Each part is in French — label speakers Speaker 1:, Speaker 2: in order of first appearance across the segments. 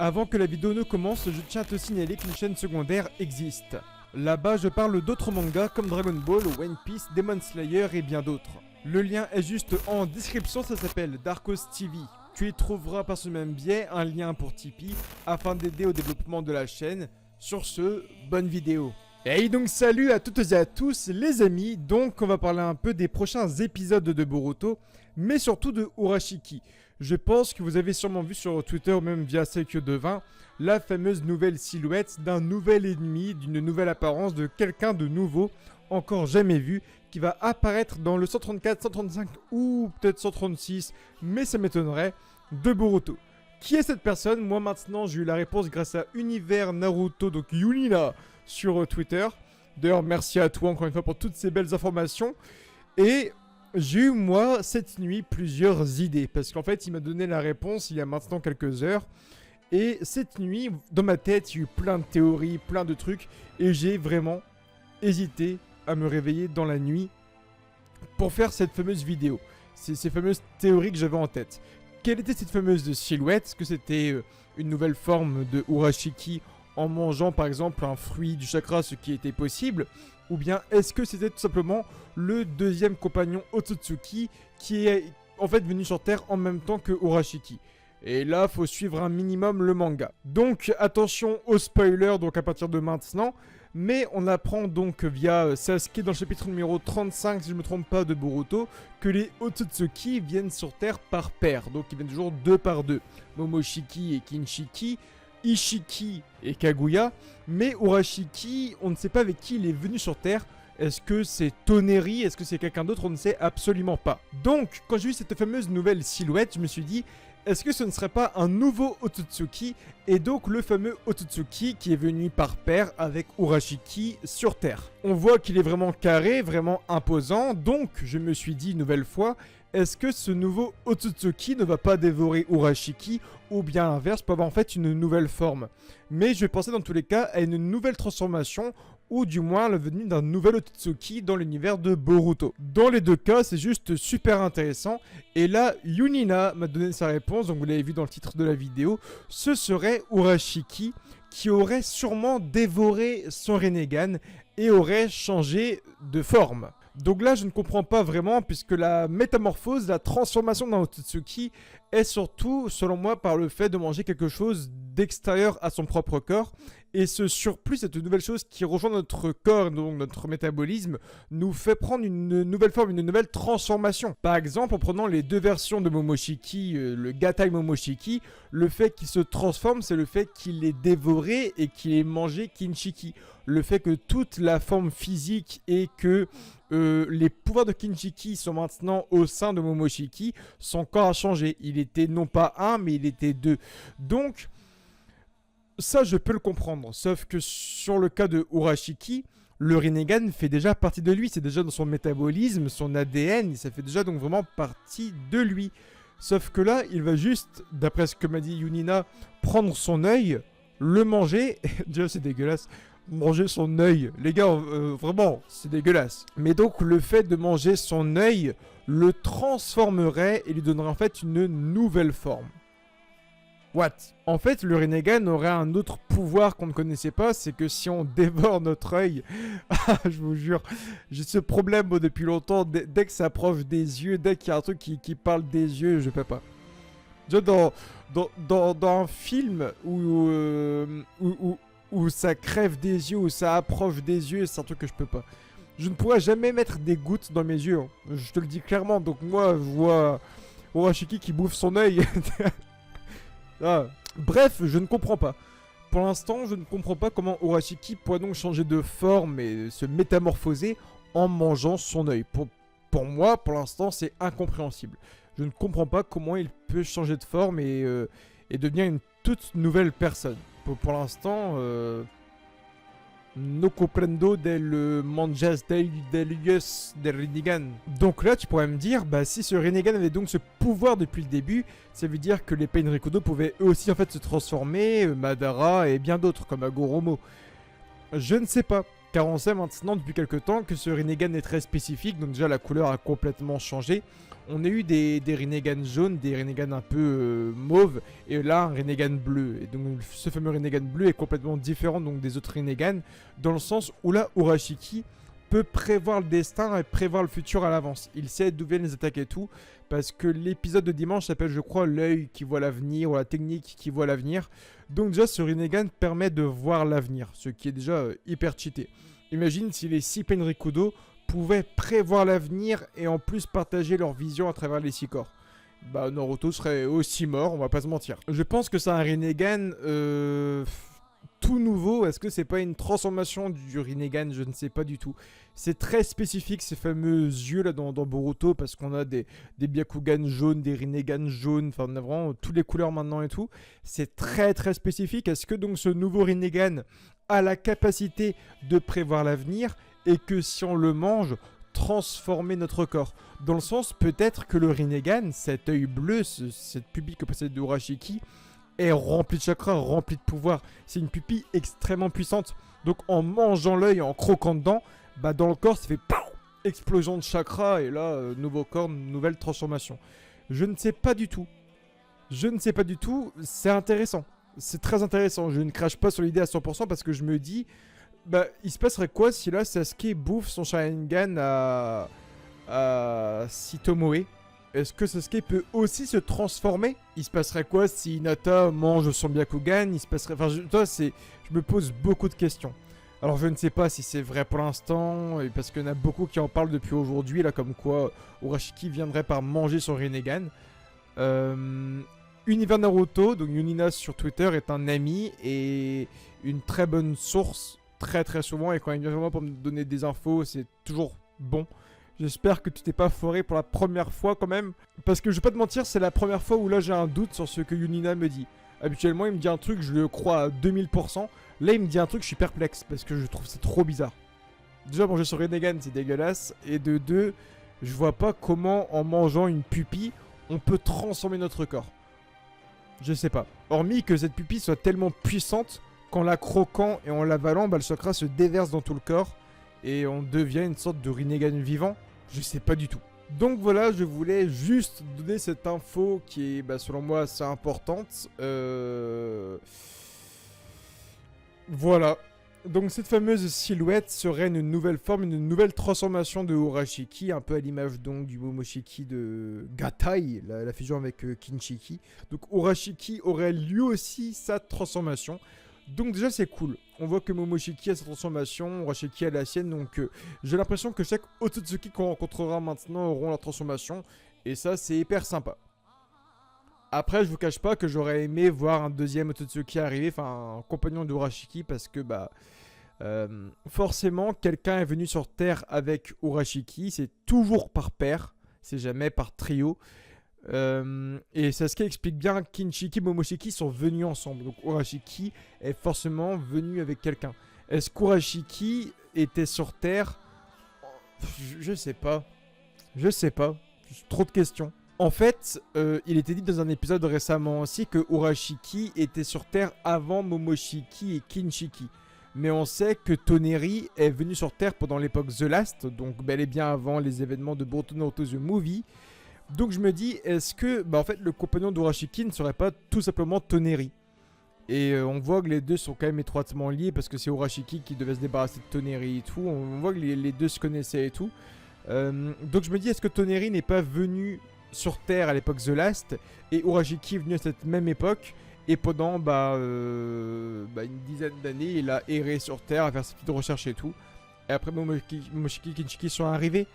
Speaker 1: Avant que la vidéo ne commence, je tiens à te signaler qu'une chaîne secondaire existe. Là-bas, je parle d'autres mangas comme Dragon Ball, One Piece, Demon Slayer et bien d'autres. Le lien est juste en description, ça s'appelle Darkos TV. Tu y trouveras par ce même biais un lien pour Tipeee afin d'aider au développement de la chaîne. Sur ce, bonne vidéo. Et donc salut à toutes et à tous les amis, donc on va parler un peu des prochains épisodes de Boruto, mais surtout de Urashiki. Je pense que vous avez sûrement vu sur Twitter ou même via Seikyo Devin la fameuse nouvelle silhouette d'un nouvel ennemi, d'une nouvelle apparence, de quelqu'un de nouveau, encore jamais vu, qui va apparaître dans le 134, 135 ou peut-être 136, mais ça m'étonnerait, de Boruto. Qui est cette personne? Moi maintenant j'ai eu la réponse grâce à Univers Naruto, donc Yunina, sur Twitter. D'ailleurs merci à toi encore une fois pour toutes ces belles informations. Et j'ai eu moi cette nuit plusieurs idées, parce qu'en fait il m'a donné la réponse il y a maintenant quelques heures. Et cette nuit, dans ma tête, il y a eu plein de théories, plein de trucs, et j'ai vraiment hésité à me réveiller dans la nuit pour faire cette fameuse vidéo. C'est ces fameuses théories que j'avais en tête. Quelle était cette fameuse silhouette? Est-ce que c'était une nouvelle forme de Urashiki en mangeant par exemple un fruit du chakra, ce qui était possible? Ou bien est-ce que c'était tout simplement le deuxième compagnon Otsutsuki qui est en fait venu sur Terre en même temps que Urashiki? Et là, faut suivre un minimum le manga. Donc attention aux spoilers donc à partir de maintenant. Mais on apprend donc via Sasuke dans le chapitre numéro 35, si je ne me trompe pas, de Boruto, que les Otsutsuki viennent sur Terre par paire. Donc ils viennent toujours deux par deux. Momoshiki et Kinshiki, Ishiki et Kaguya. Mais Urashiki, on ne sait pas avec qui il est venu sur Terre. Est-ce que c'est Toneri? Est-ce que c'est quelqu'un d'autre? On ne sait absolument pas. Donc, quand j'ai vu cette fameuse nouvelle silhouette, je me suis dit... Est-ce que ce ne serait pas un nouveau Otsutsuki? Et donc le fameux Otsutsuki qui est venu par paire avec Urashiki sur Terre. On voit qu'il est vraiment carré, vraiment imposant. Donc je me suis dit une nouvelle fois, est-ce que ce nouveau Otsutsuki ne va pas dévorer Urashiki? Ou bien l'inverse, peut avoir en fait une nouvelle forme. Mais je vais penser dans tous les cas à une nouvelle transformation, ou du moins la venue d'un nouvel Otsutsuki dans l'univers de Boruto. Dans les deux cas, c'est juste super intéressant. Et là, Yunina m'a donné sa réponse, donc vous l'avez vu dans le titre de la vidéo. Ce serait Urashiki qui aurait sûrement dévoré son Rinnegan et aurait changé de forme. Donc là, je ne comprends pas vraiment, puisque la métamorphose, la transformation d'un Otsutsuki est surtout, selon moi, par le fait de manger quelque chose d'extérieur à son propre corps. Et ce surplus, cette nouvelle chose qui rejoint notre corps, donc notre métabolisme, nous fait prendre une nouvelle forme, une nouvelle transformation. Par exemple, en prenant les deux versions de Momoshiki, le Gatai Momoshiki, le fait qu'il se transforme, c'est le fait qu'il ait dévoré et qu'il ait mangé Kinshiki. Le fait que toute la forme physique et que les pouvoirs de Kinshiki sont maintenant au sein de Momoshiki, son corps a changé. Il était non pas un, mais il était deux. Donc... ça, je peux le comprendre, sauf que sur le cas de Urashiki, le Rinnegan fait déjà partie de lui, c'est déjà dans son métabolisme, son ADN, ça fait déjà donc vraiment partie de lui. Sauf que là, il va juste, d'après ce que m'a dit Yunina, prendre son œil, le manger, déjà c'est dégueulasse, manger son œil, les gars, vraiment, c'est dégueulasse. Mais donc, le fait de manger son œil le transformerait et lui donnerait en fait une nouvelle forme. What? En fait, le Rinnegan aurait un autre pouvoir qu'on ne connaissait pas, c'est que si on dévore notre œil, je vous jure, j'ai ce problème moi, depuis longtemps, dès que ça approche des yeux, dès qu'il y a un truc qui parle des yeux, je peux pas. Déjà dans un film où ça crève des yeux, où ça approche des yeux, c'est un truc que je peux pas. Je ne pourrais jamais mettre des gouttes dans mes yeux, hein. Je te le dis clairement, donc moi, je vois Urashiki qui bouffe son œil. Ah. Bref, je ne comprends pas. Pour l'instant, je ne comprends pas comment Urashiki pourrait donc changer de forme et se métamorphoser en mangeant son œil. Pour moi, pour l'instant, c'est incompréhensible. Je ne comprends pas comment il peut changer de forme et devenir une toute nouvelle personne. Pour l'instant, no comprendo del manjas delius del Rinnegan. Donc là, tu pourrais me dire, bah si ce Rinnegan avait donc ce pouvoir depuis le début, ça veut dire que les Pain Rikudo pouvaient eux aussi en fait se transformer, Madara et bien d'autres comme Agoromo. Je ne sais pas. Car on sait maintenant depuis quelques temps que ce Rinnegan est très spécifique, donc déjà la couleur a complètement changé. On a eu des Rinnegan jaunes, des Rinnegan un peu mauve, et là un Rinnegan bleu. Et donc ce fameux Rinnegan bleu est complètement différent donc des autres Rinnegan, dans le sens où là Urashiki peut prévoir le destin et prévoir le futur à l'avance. Il sait d'où viennent les attaques et tout, parce que l'épisode de dimanche s'appelle, je crois, l'œil qui voit l'avenir, ou la technique qui voit l'avenir. Donc déjà, ce Rinnegan permet de voir l'avenir, ce qui est déjà hyper cheaté. Imagine si les 6 Penrikudo pouvaient prévoir l'avenir et en plus partager leur vision à travers les 6 corps. Bah, Naruto serait aussi mort, on va pas se mentir. Je pense que c'est un Rinnegan tout nouveau. Est-ce que c'est pas une transformation du Rinnegan? Je ne sais pas du tout. C'est très spécifique ces fameux yeux là dans Boruto, parce qu'on a des Byakugan jaunes, des Rinnegan jaunes, enfin on a vraiment toutes les couleurs maintenant et tout. C'est très très spécifique. Est-ce que donc ce nouveau Rinnegan a la capacité de prévoir l'avenir et que si on le mange, transformer notre corps? Dans le sens peut-être que le Rinnegan, cet œil bleu, cette pupille que possède Urashiki, est rempli de chakra, rempli de pouvoir. C'est une pupille extrêmement puissante. Donc en mangeant l'œil, en croquant dedans, bah dans le corps ça fait POW, explosion de chakra et là nouveau corps, nouvelle transformation. Je ne sais pas du tout. Je ne sais pas du tout. C'est intéressant. C'est très intéressant. Je ne crache pas sur l'idée à 100% parce que je me dis, bah il se passerait quoi si là Sasuke bouffe son Sharingan à Sitomoe? Est-ce que Sasuke peut aussi se transformer? Il se passerait quoi si Hinata mange son Byakugan? Il se passerait... Enfin, je me pose beaucoup de questions. Alors, je ne sais pas si c'est vrai pour l'instant, parce qu'il y en a beaucoup qui en parlent depuis aujourd'hui, là, comme quoi Urashiki viendrait par manger son Rinnegan. Univers Naruto, donc Yunina sur Twitter, est un ami et une très bonne source, très très souvent, et quand il vient vraiment pour me donner des infos, c'est toujours bon. J'espère que tu t'es pas foiré pour la première fois quand même. Parce que je vais pas te mentir, c'est la première fois où là j'ai un doute sur ce que Yunina me dit. Habituellement il me dit un truc, je le crois à 2000%. Là il me dit un truc, je suis perplexe parce que je trouve ça trop bizarre. Déjà manger sur Rinnegan c'est dégueulasse. Et de deux, je vois pas comment en mangeant une pupille, on peut transformer notre corps. Je sais pas. Hormis que cette pupille soit tellement puissante qu'en la croquant et en l'avalant, bah, le chakra se déverse dans tout le corps. Et on devient une sorte de Rinnegan vivant. Je sais pas du tout. Donc voilà, je voulais juste donner cette info qui est, bah, selon moi, assez importante. Voilà. Donc cette fameuse silhouette serait une nouvelle forme, une nouvelle transformation de Urashiki, un peu à l'image donc du Momoshiki de Gatai, la fusion avec Kinshiki. Donc Urashiki aurait lui aussi sa transformation. Donc déjà c'est cool, on voit que Momoshiki a sa transformation, Urashiki a la sienne, donc j'ai l'impression que chaque Otsutsuki qu'on rencontrera maintenant auront la transformation, et ça c'est hyper sympa. Après je vous cache pas que j'aurais aimé voir un deuxième Otsutsuki arriver, enfin un compagnon de Urashiki, parce que bah forcément quelqu'un est venu sur Terre avec Urashiki, c'est toujours par paire, c'est jamais par trio. Et Sasuke explique bien que Kinshiki et Momoshiki sont venus ensemble. Donc Urashiki est forcément venu avec quelqu'un. Est-ce qu'Urashiki était sur Terre? Je sais pas. Je sais pas. Trop de questions. En fait, il était dit dans un épisode récemment aussi que Urashiki était sur Terre avant Momoshiki et Kinshiki. Mais on sait que Toneri est venu sur Terre pendant l'époque The Last, donc bel et bien avant les événements de Boruto Naruto The Movie. Donc je me dis, est-ce que en fait, le compagnon d'Urashiki ne serait pas tout simplement Toneri? Et on voit que les deux sont quand même étroitement liés parce que c'est Urashiki qui devait se débarrasser de Toneri et tout. On voit que les deux se connaissaient et tout. Donc je me dis, est-ce que Toneri n'est pas venu sur Terre à l'époque The Last et Urashiki est venu à cette même époque et pendant une dizaine d'années, il a erré sur Terre à faire ses petites recherches et tout. Et après Momoshiki et Kinshiki sont arrivés.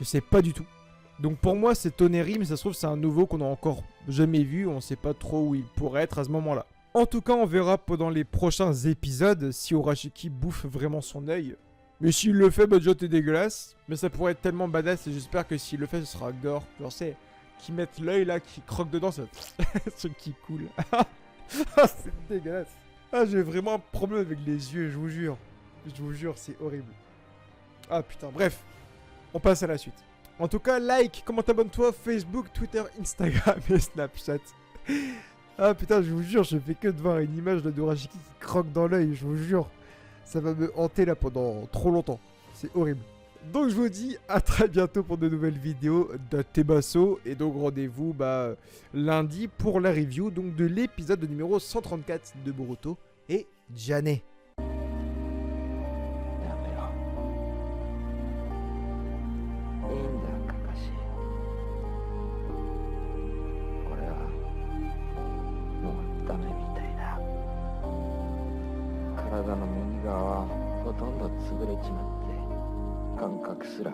Speaker 1: Je sais pas du tout. Donc pour moi c'est Toneri, mais ça se trouve c'est un nouveau qu'on a encore jamais vu, on sait pas trop où il pourrait être à ce moment là. En tout cas on verra pendant les prochains épisodes si Urashiki bouffe vraiment son œil. Mais s'il le fait, bah déjà t'es dégueulasse. Mais ça pourrait être tellement badass et j'espère que s'il le fait ce sera gore. Genre c'est qui mettent l'œil là, qui croque dedans, ça... ce qui coule. C'est dégueulasse. Ah j'ai vraiment un problème avec les yeux, je vous jure. Je vous jure c'est horrible. Ah putain, bref. On passe à la suite. En tout cas, like, commente, abonne-toi, Facebook, Twitter, Instagram et Snapchat. Ah putain, je vous jure, je fais que de voir une image de Urashiki qui croque dans l'œil, je vous jure. Ça va me hanter là pendant trop longtemps. C'est horrible. Donc je vous dis à très bientôt pour de nouvelles vidéos de Tebasso. Et donc rendez-vous lundi pour la review donc, de l'épisode numéro 134 de Boruto et Janet.
Speaker 2: 体の右側はほとんど潰れちまって感覚すら